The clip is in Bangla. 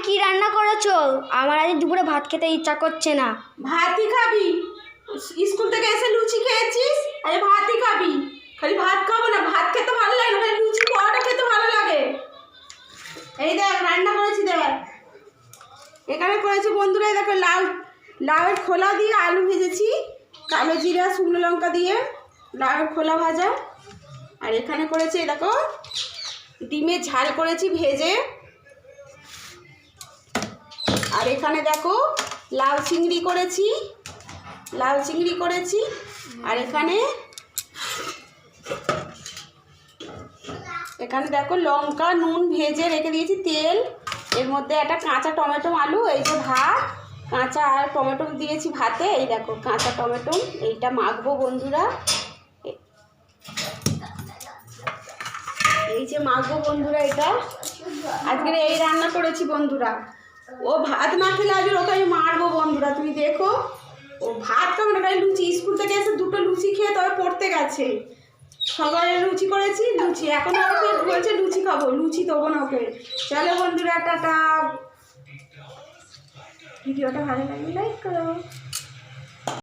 কি রান্না করেছো? আমার আজ দুপুরে ভাত খেতে ইচ্ছা করছে না। ভাতই খাবি? স্কুল থেকে এসে লুচি খেয়েছিস, আজ ভাতই খাবি? খালি ভাত খাবো না, ভাত খেতে ভালো লাগে না, খালি লুচি পরোটা খেতে ভালো লাগে। এই দেখ রান্না করেছি, দেখ এখানে করেছি বন্ধুরা। দেখো লাউয়ের খোলা দিয়ে আলু ভেজেছি, কালো জিরা শুকনো লঙ্কা দিয়ে লাউয়ের খোলা ভাজা। আর এখানে করেছি দেখো ডিমের ঝাল করেছি ভেজে। আর এখানে দেখো লাউ চিংড়ি করেছি। আর এখানে দেখো লঙ্কা নুন ভেজে রেখে দিয়েছি, তেল, এর মধ্যে একটা কাঁচা টমেটো আলু, এই যে ভাত কাঁচা আর টমেটো দিয়েছি ভাতে। এই দেখো কাঁচা টমেটো, এইটা মাখবো বন্ধুরা, এই যে মাখবো বন্ধুরা। এটা আজকে এই রান্না করেছি বন্ধুরা। ও ভাত না খেলে আজ ওকে আমি মারবো বন্ধুরা, তুমি দেখো। ও ভাত খাবো না, লুচি, স্কুল থেকে এসে দুটো লুচি খেয়ে তবে পড়তে গেছে। সকালে লুচি করেছি, লুচি এখন ওকে বলছে লুচি খাবো, লুচি দেবো না ওকে। চলো বন্ধুরা, টাটা। ভিডিওটা ভালো লাগলে লাইক করো।